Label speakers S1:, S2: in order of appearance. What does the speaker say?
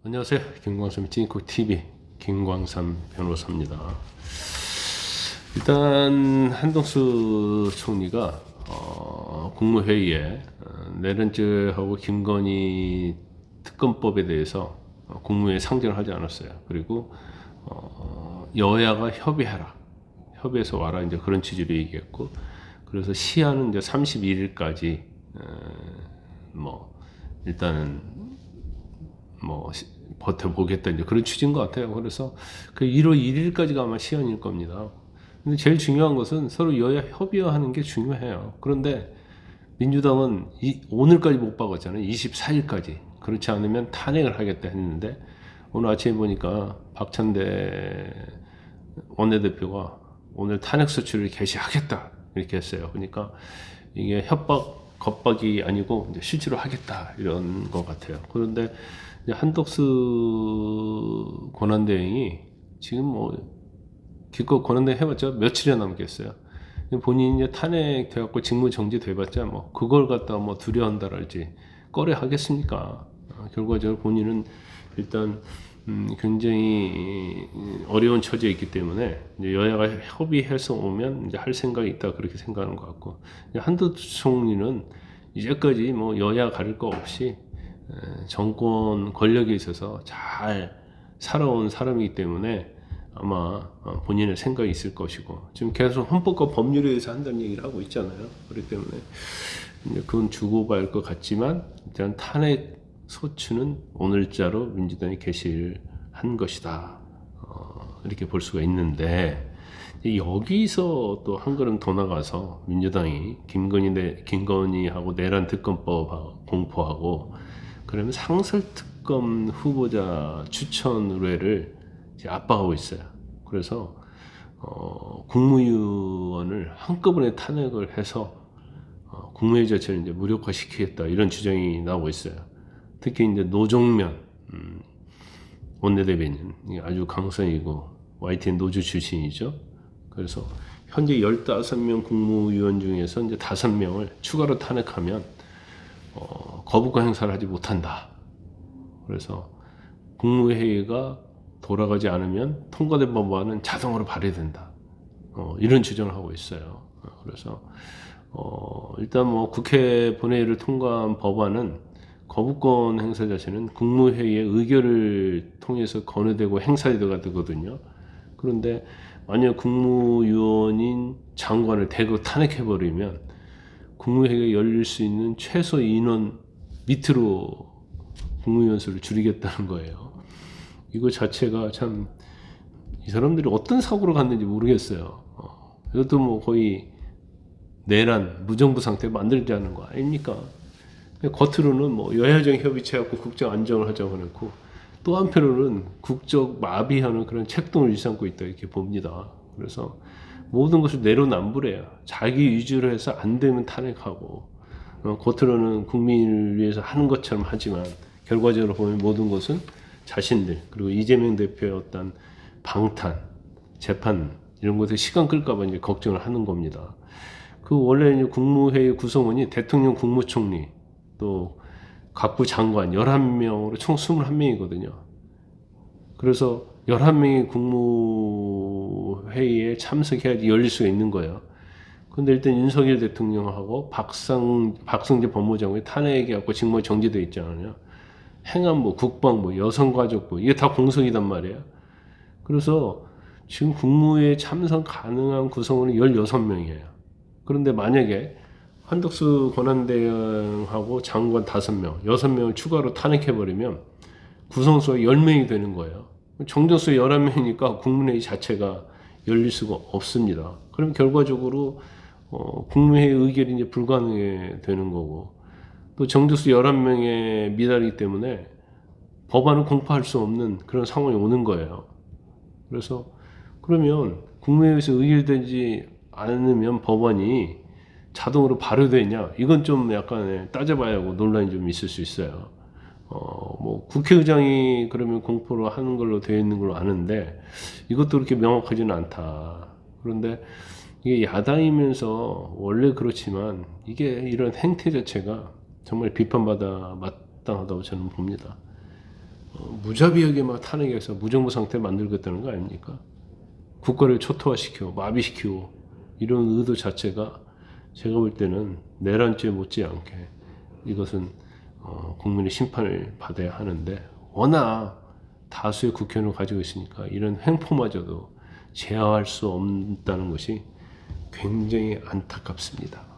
S1: 안녕하세요. 김광삼 찐코TV 김광삼 변호사입니다. 일단 한동수 총리가 국무회의에 내란죄하고 김건희 특검법에 대해서 국무회의에 상정을 하지 않았어요. 그리고 여야가 협의해서 와라 이제 그런 취지로 얘기했고, 그래서 시한은 이제 31일까지 뭐 일단은 뭐 버텨보겠다 이제 그런 취지인 것 같아요. 그래서 그 1월 1일까지가 아마 시한일 겁니다. 근데 제일 중요한 것은 서로 여야 협의하는 게 중요해요. 그런데 민주당은 오늘까지 못 박았잖아요. 24일까지. 그렇지 않으면 탄핵을 하겠다 했는데, 오늘 아침에 보니까 박찬대 원내대표가 오늘 탄핵소추를 개시하겠다 이렇게 했어요. 그러니까 이게 겁박이 아니고 이제 실제로 하겠다 이런 것 같아요. 그런데 이제 한덕수 권한대행이 지금 뭐 기껏 권한대행 해봤자 며칠이나 남겠어요. 본인이 이제 탄핵돼갖고 직무 정지돼봤자 뭐 그걸 갖다 뭐 두려워한다랄지 꺼려 하겠습니까? 결과적으로 본인은 일단 굉장히 어려운 처지에 있기 때문에 이제 여야가 협의해서 오면 이제 할 생각이 있다 그렇게 생각하는 것 같고, 한덕수 총리는 이제까지 뭐 여야 가릴 거 없이 정권 권력에 있어서 잘 살아온 사람이기 때문에 아마 본인의 생각이 있을 것이고, 지금 계속 헌법과 법률에 대해서 한다는 얘기를 하고 있잖아요. 그렇기 때문에 이제 그건 주고 갈 것 같지만 일단 탄핵 소추는 오늘자로 민주당이 개시를 한 것이다. 이렇게 볼 수가 있는데, 여기서 또 한 걸음 더 나가서 민주당이 김건희하고 내란 특검법 공포하고, 그러면 상설특검 후보자 추천 의뢰를 이제 압박하고 있어요. 그래서 국무위원을 한꺼번에 탄핵을 해서 국무회의 자체를 이제 무력화시키겠다 이런 주장이 나오고 있어요. 특히 이제 노정면 원내대변인, 아주 강성이고 YTN 노조 출신이죠. 그래서 현재 15명 국무위원 중에서 이제 5명을 추가로 탄핵하면 거부권 행사를 하지 못한다. 그래서 국무회의가 돌아가지 않으면 통과된 법안은 자동으로 발의된다. 이런 주장을 하고 있어요. 그래서 일단 뭐 국회 본회의를 통과한 법안은 거부권 행사 자체는 국무회의의 의결을 통해서 건의되고 행사가 되거든요. 그런데 만약 국무위원인 장관을 대거 탄핵해버리면 국무회의가 열릴 수 있는 최소 인원 밑으로 국무위원 수를 줄이겠다는 거예요. 이거 자체가 참 이 사람들이 어떤 사고로 갔는지 모르겠어요. 이것도 뭐 거의 내란 무정부 상태 만들자는 거 아닙니까? 겉으로는 뭐 여야정 협의체하고 국정 안정을 하자고 해놓고, 또 한편으로는 국적 마비하는 그런 책동을 일삼고 있다 이렇게 봅니다. 그래서 모든 것을 내로남불해요. 자기 위주로 해서 안 되면 탄핵하고, 겉으로는 국민을 위해서 하는 것처럼 하지만 결과적으로 보면 모든 것은 자신들, 그리고 이재명 대표의 어떤 방탄, 재판 이런 것에 시간 끌까봐 이제 걱정을 하는 겁니다. 그 원래 이제 국무회의 구성원이 대통령, 국무총리, 또 각부 장관 11명으로 총 21명이거든요. 그래서 11명이 국무회의에 참석해야지 열릴 수가 있는 거예요. 근데 일단 윤석열 대통령하고 박성재 법무장관이 탄핵해갖고 직무 정지돼 있잖아요. 행안부, 국방부, 여성가족부 이게 다 공석이단 말이에요. 그래서 지금 국무회의에 참석 가능한 구성원은 16명이에요. 그런데 만약에 한덕수 권한대행하고 장관 5명, 6명을 추가로 탄핵해버리면 구성수가 10명이 되는 거예요. 정정수 11명이니까 국무회의 자체가 열릴 수가 없습니다. 그럼 결과적으로 국무회의 의결이 이제 불가능해 되는 거고, 또 정정수 11명의 미달이기 때문에 법안을 공포할 수 없는 그런 상황이 오는 거예요. 그래서 그러면 국무회의에서 의결되지 않으면 법안이 자동으로 발효되냐? 이건 좀 약간 따져봐야 하고 논란이 좀 있을 수 있어요. 뭐 국회의장이 그러면 공포로 하는 걸로 되어 있는 걸로 아는데 이것도 그렇게 명확하지는 않다. 그런데 이게 야당이면서 원래 그렇지만 이게 이런 행태 자체가 정말 비판받아 마땅하다고 저는 봅니다. 무자비하게 막 탄핵해서 무정부 상태 만들겠다는 거 아닙니까? 국가를 초토화시키고 마비시키고 이런 의도 자체가 제가 볼 때는 내란죄 못지않게 이것은 국민의 심판을 받아야 하는데 워낙 다수의 국회의원을 가지고 있으니까 이런 횡포마저도 제어할 수 없다는 것이 굉장히 안타깝습니다.